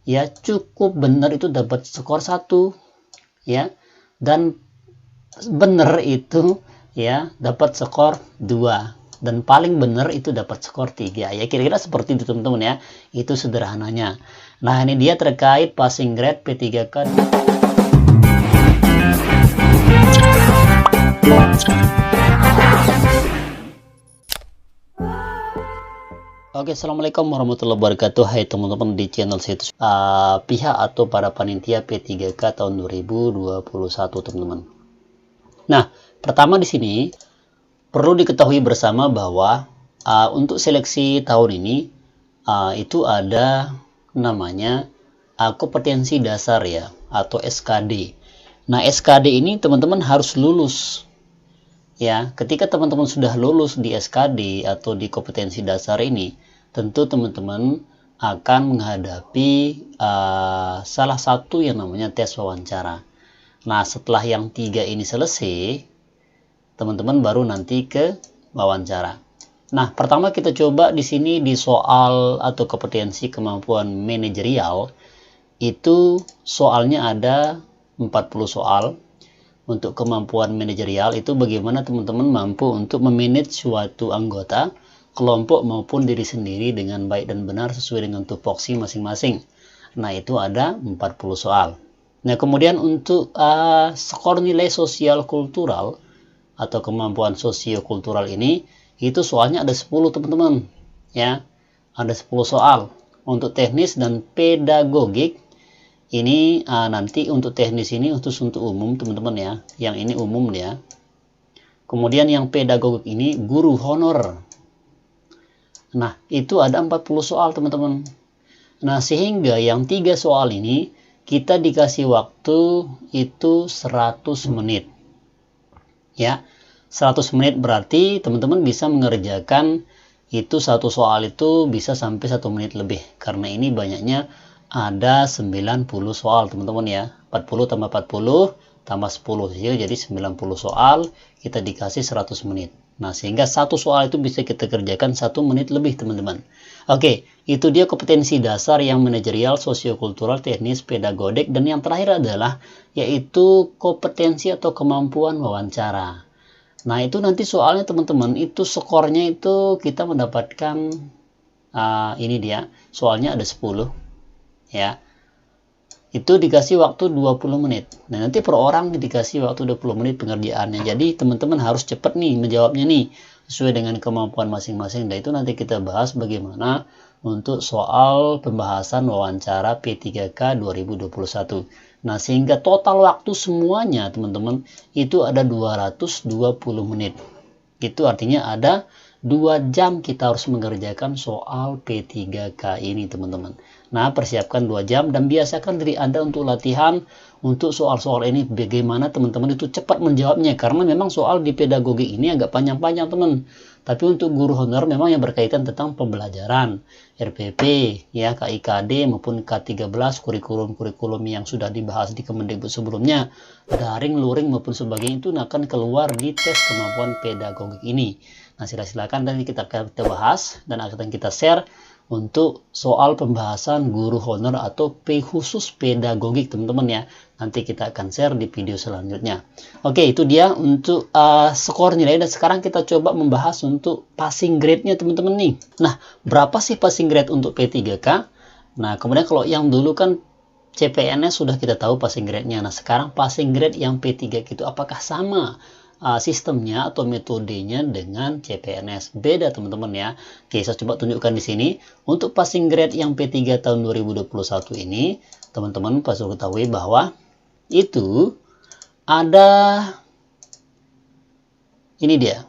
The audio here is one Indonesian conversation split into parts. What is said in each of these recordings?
ya cukup benar itu dapat skor 1 ya, dan benar itu ya dapat skor 2, dan paling benar itu dapat skor 3 ya, kira-kira seperti itu teman-teman ya. Itu sederhananya. Nah, ini dia terkait passing grade P3K. Oke, assalamualaikum warahmatullahi wabarakatuh. Hai teman-teman di channel situs pihak atau para panitia P3K tahun 2021 teman-teman. Nah, pertama di sini perlu diketahui bersama bahwa untuk seleksi tahun ini itu ada namanya kompetensi dasar ya, atau SKD. Nah, SKD ini teman-teman harus lulus ya. Ketika teman-teman sudah lulus di SKD atau di kompetensi dasar ini, tentu teman-teman akan menghadapi salah satu yang namanya tes wawancara. Nah, setelah yang 3 ini selesai, teman-teman baru nanti ke wawancara. Nah, pertama kita coba di sini di soal atau kompetensi kemampuan manajerial. Itu soalnya ada 40 soal. Untuk kemampuan manajerial itu bagaimana teman-teman mampu untuk memanage suatu anggota, kelompok maupun diri sendiri dengan baik dan benar sesuai dengan tupoksi masing-masing. Nah, itu ada 40 soal. Nah, kemudian untuk skor nilai sosial kultural atau kemampuan sosiokultural ini, itu soalnya ada 10 teman-teman ya. Ada 10 soal. Untuk teknis dan pedagogik ini nanti untuk teknis ini untuk umum teman-teman ya. Yang ini umum ya. Kemudian yang pedagogik ini guru honor. Nah, itu ada 40 soal teman-teman. Nah, sehingga yang 3 soal ini kita dikasih waktu itu 100 menit. Ya, 100 menit berarti teman-teman bisa mengerjakan itu satu soal itu bisa sampai 1 menit lebih. Karena ini banyaknya ada 90 soal teman-teman ya. 40 tambah 40 tambah 10 jadi 90 soal, kita dikasih 100 menit. Nah, sehingga satu soal itu bisa kita kerjakan 1 menit lebih teman-teman. Oke, itu dia kompetensi dasar yang manajerial, sosiokultural, teknis, pedagogik, dan yang terakhir adalah yaitu kompetensi atau kemampuan wawancara. Nah, itu nanti soalnya teman-teman itu skornya itu kita mendapatkan ini dia, soalnya ada 10 ya. Itu dikasih waktu 20 menit. Nah, nanti per orang dikasih waktu 20 menit pengerjaannya. Jadi teman-teman harus cepat nih menjawabnya nih sesuai dengan kemampuan masing-masing. Dan itu nanti kita bahas bagaimana untuk soal pembahasan wawancara P3K 2021. Nah, sehingga total waktu semuanya teman-teman itu ada 220 menit. Itu artinya ada 2 jam kita harus mengerjakan soal P3K ini teman-teman. Nah, persiapkan 2 jam dan biasakan diri Anda untuk latihan untuk soal-soal ini bagaimana teman-teman itu cepat menjawabnya, karena memang soal di pedagogik ini agak panjang-panjang teman. Tapi untuk guru honor memang yang berkaitan tentang pembelajaran RPP ya, KIKD maupun K13, kurikulum yang sudah dibahas di Kemendikbud sebelumnya, daring, luring maupun sebagainya itu akan keluar di tes kemampuan pedagogik ini. Nah, silakan nanti kita bahas dan akan kita share untuk soal pembahasan guru honor atau P khusus pedagogik teman-teman ya. Nanti kita akan share di video selanjutnya. Oke, itu dia untuk skor nilai. Dan sekarang kita coba membahas untuk passing grade-nya teman-teman nih. Nah, berapa sih passing grade untuk P3K? Nah, kemudian kalau yang dulu kan CPNS sudah kita tahu passing grade-nya. Nah, sekarang passing grade yang P3K itu apakah sama sistemnya atau metodenya dengan CPNS? Beda teman-teman ya. Oke, saya coba tunjukkan di sini. Untuk passing grade yang P3 tahun 2021 ini, teman-teman pasti ketahui bahwa itu ada ini dia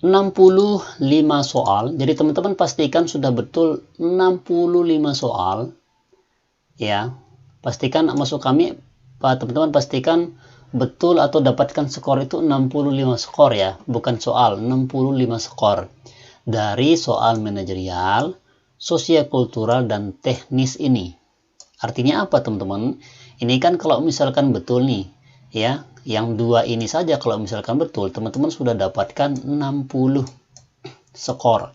65 soal. Jadi teman-teman pastikan sudah betul 65 soal ya. Pastikan masuk kami teman-teman pastikan betul atau dapatkan skor itu 65 skor ya, bukan soal, 65 skor dari soal manajerial, sosiokultural, dan teknis ini. Artinya apa teman-teman? Ini kan kalau misalkan betul nih ya, yang 2 ini saja kalau misalkan betul, teman-teman sudah dapatkan 60 skor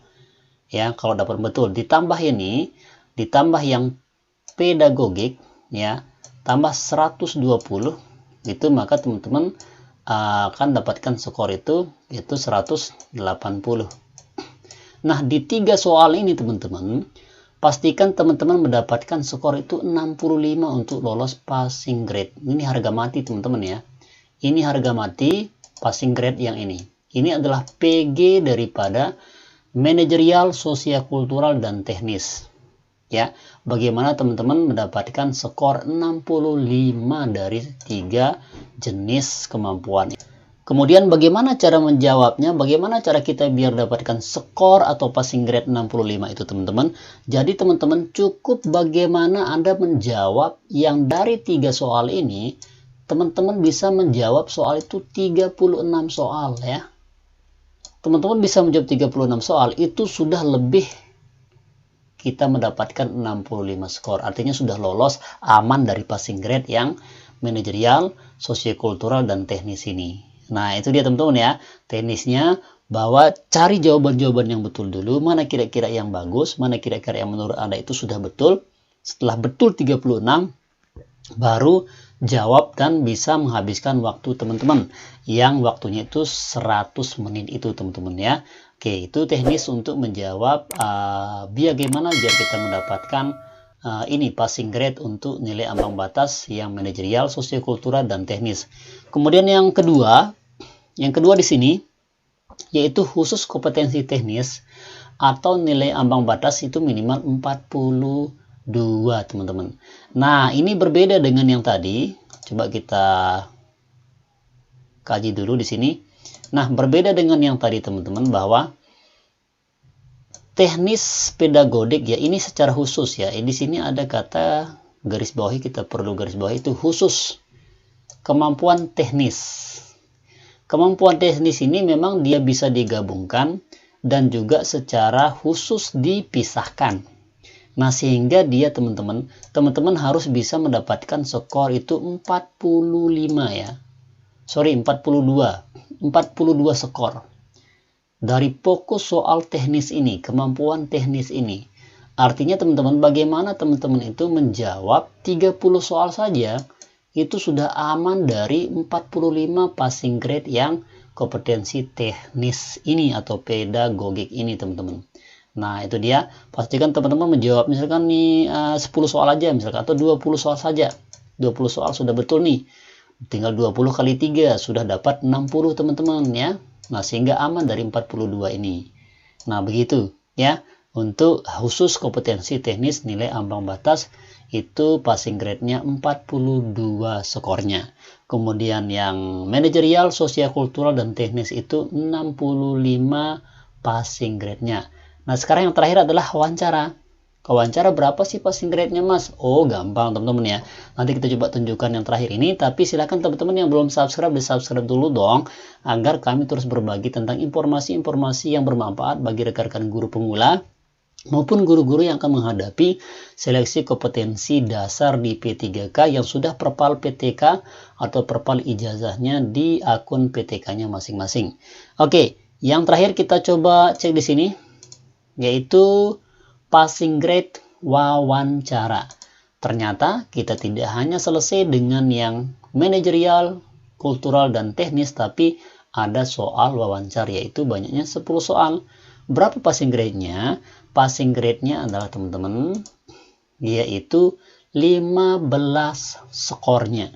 ya. Kalau dapat betul, ditambah ini, ditambah yang pedagogik ya tambah 120 itu, maka teman-teman akan dapatkan skor itu yaitu 180. Nah, di 3 soal ini teman-teman, pastikan teman-teman mendapatkan skor itu 65 untuk lolos passing grade. Ini harga mati teman-teman ya. Ini harga mati passing grade yang ini. Ini adalah PG daripada manajerial, sosial-kultural, dan teknis. Ya, bagaimana teman-teman mendapatkan skor 65 dari 3 jenis kemampuan. Kemudian bagaimana cara menjawabnya, bagaimana cara kita biar dapatkan skor atau passing grade 65 itu teman-teman. Jadi teman-teman cukup bagaimana Anda menjawab yang dari 3 soal ini, teman-teman bisa menjawab soal itu 36 soal ya. Teman-teman bisa menjawab 36 soal, itu sudah lebih kita mendapatkan 65 skor. Artinya sudah lolos, aman dari passing grade yang manajerial, sosiokultural, dan teknis ini. Nah, itu dia teman-teman ya, teknisnya, bahwa cari jawaban-jawaban yang betul dulu, mana kira-kira yang bagus, mana kira-kira yang menurut Anda itu sudah betul. Setelah betul 36, baru jawab dan bisa menghabiskan waktu teman-teman, yang waktunya itu 100 menit itu teman-teman ya. Oke, itu teknis untuk menjawab bagaimana biar kita mendapatkan ini passing grade untuk nilai ambang batas yang manajerial, sosiokultural, dan teknis. Kemudian yang kedua di sini yaitu khusus kompetensi teknis atau nilai ambang batas itu minimal 42 teman-teman. Nah, ini berbeda dengan yang tadi. Coba kita kaji dulu di sini. Nah, berbeda dengan yang tadi teman-teman, bahwa teknis pedagogik ya ini secara khusus ya. Di sini ada kata garis bawahi, kita perlu garis bawahi, itu khusus kemampuan teknis. Kemampuan teknis ini memang dia bisa digabungkan dan juga secara khusus dipisahkan. Nah, sehingga dia teman-teman harus bisa mendapatkan skor itu 45 ya. Sorry, 42 skor. Dari pokok soal teknis ini, kemampuan teknis ini. Artinya teman-teman, bagaimana teman-teman itu menjawab 30 soal saja, itu sudah aman dari 45 passing grade yang kompetensi teknis ini atau pedagogik ini teman-teman. Nah, itu dia, pastikan teman-teman menjawab misalkan nih 10 soal aja misalkan, atau 20 soal saja. 20 soal sudah betul nih, tinggal 20 kali 3 sudah dapat 60 teman-teman ya. Nah, sehingga aman dari 42 ini. Nah, begitu ya, untuk khusus kompetensi teknis nilai ambang batas itu passing grade-nya 42 skornya. Kemudian yang manajerial, sosial-kultural, dan teknis itu 65 passing grade-nya. Nah, sekarang yang terakhir adalah wawancara. Wawancara berapa sih passing grade-nya mas? Oh, gampang teman-teman ya. Nanti kita coba tunjukkan yang terakhir ini. Tapi silakan teman-teman yang belum subscribe, di-subscribe dulu dong, agar kami terus berbagi tentang informasi-informasi yang bermanfaat bagi rekan-rekan guru pemula maupun guru-guru yang akan menghadapi seleksi kompetensi dasar di P3K yang sudah perpal PTK atau perpal ijazahnya di akun PTK-nya masing-masing. Oke, yang terakhir kita coba cek di sini, yaitu passing grade wawancara. Ternyata kita tidak hanya selesai dengan yang manajerial, kultural, dan teknis, tapi ada soal wawancara, yaitu banyaknya 10 soal. Berapa passing grade-nya? Passing grade-nya adalah teman-teman, yaitu 15 skornya.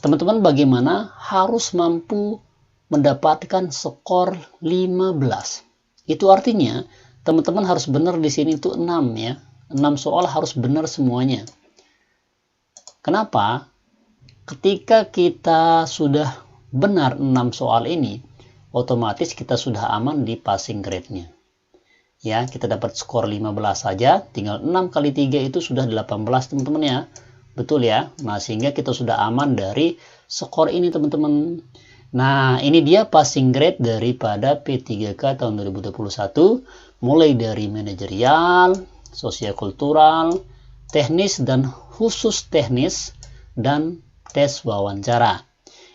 Teman-teman bagaimana harus mampu mendapatkan skor 15. Itu artinya teman-teman harus benar di sini itu 6 ya. 6 soal harus benar semuanya. Kenapa? Ketika kita sudah benar 6 soal ini, otomatis kita sudah aman di passing grade-nya. Ya, kita dapat skor 15 saja, tinggal 6 kali 3 itu sudah 18 teman-teman ya. Betul ya? Nah, sehingga kita sudah aman dari skor ini teman-teman. Nah, ini dia passing grade daripada P3K tahun 2021, mulai dari manajerial, sosial-kultural, teknis dan khusus teknis, dan tes wawancara.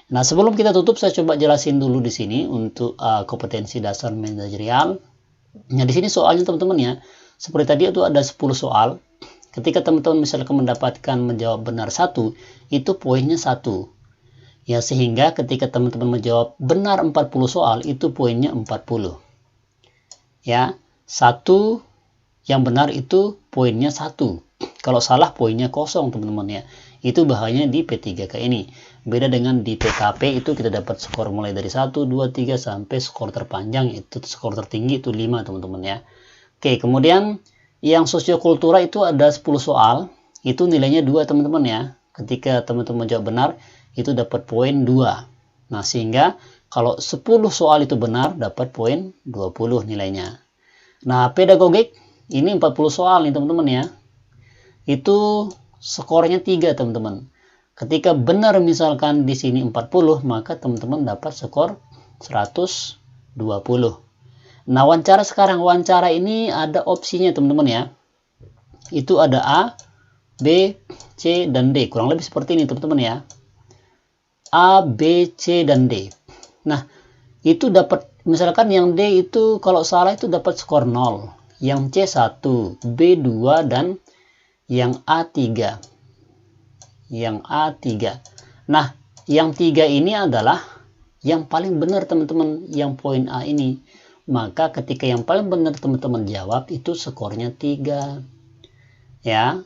Nah, sebelum kita tutup, saya coba jelasin dulu di sini untuk kompetensi dasar manajerial. Nah, di sini soalnya teman-teman ya, seperti tadi itu ada 10 soal. Ketika teman-teman misalkan mendapatkan menjawab benar 1, itu poinnya 1. Ya, sehingga ketika teman-teman menjawab benar 40 soal, itu poinnya 40. Ya, 1 yang benar itu poinnya 1. Kalau salah poinnya 0, teman-teman ya. Itu bahayanya di P3K ini. Beda dengan di PKP, itu kita dapat skor mulai dari 1, 2, 3 sampai skor terpanjang itu skor tertinggi itu 5, teman-teman ya. Oke, kemudian yang sosiokultura itu ada 10 soal, itu nilainya 2, teman-teman ya. Ketika teman-teman jawab benar, itu dapat poin 2. Nah, sehingga kalau 10 soal itu benar, dapat poin 20 nilainya. Nah, pedagogik, ini 40 soal nih, teman-teman ya. Itu skornya 3, teman-teman. Ketika benar misalkan di sini 40, maka teman-teman dapat skor 120. Nah, wawancara sekarang, wawancara ini ada opsinya, teman-teman ya. Itu ada A, B, C, dan D. Kurang lebih seperti ini, teman-teman ya. A, B, C, dan D. Nah, itu dapat, misalkan yang D itu kalau salah itu dapat skor 0. Yang C 1, B 2, dan yang A 3. Yang A 3. Nah, yang 3 ini adalah yang paling benar, teman-teman, yang poin A ini. Maka ketika yang paling benar teman-teman jawab, itu skornya 3. Ya,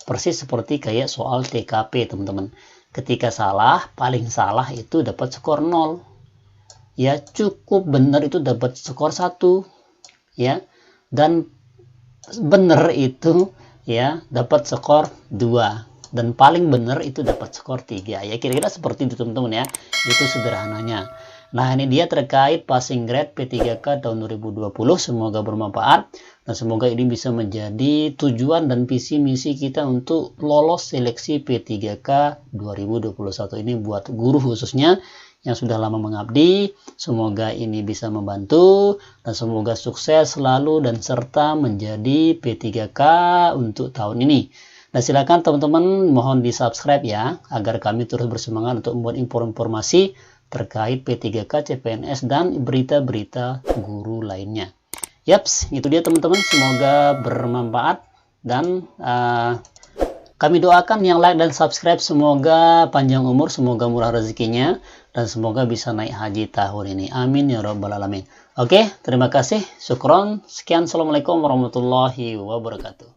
persis seperti kayak soal TKP, teman-teman. Ketika salah, paling salah itu dapat skor 0. Ya, cukup benar itu dapat skor 1. Ya, dan benar itu ya dapat skor 2. Dan paling benar itu dapat skor 3. Ya, kira-kira seperti itu, teman-teman ya. Itu sederhananya. Nah, ini dia terkait passing grade P3K tahun 2020. Semoga bermanfaat dan semoga ini bisa menjadi tujuan dan visi misi kita untuk lolos seleksi P3K 2021 ini buat guru khususnya yang sudah lama mengabdi. Semoga ini bisa membantu dan semoga sukses selalu dan serta menjadi P3K untuk tahun ini. Nah, silakan teman-teman mohon di subscribe ya, agar kami terus bersemangat untuk membuat informasi terkait P3K, CPNS, dan berita-berita guru lainnya. Yaps, itu dia teman-teman. Semoga bermanfaat dan kami doakan yang like dan subscribe semoga panjang umur, semoga murah rezekinya, dan semoga bisa naik haji tahun ini. Amin ya rabbal alamin. Oke, terima kasih. Syukron. Sekian. Assalamualaikum warahmatullahi wabarakatuh.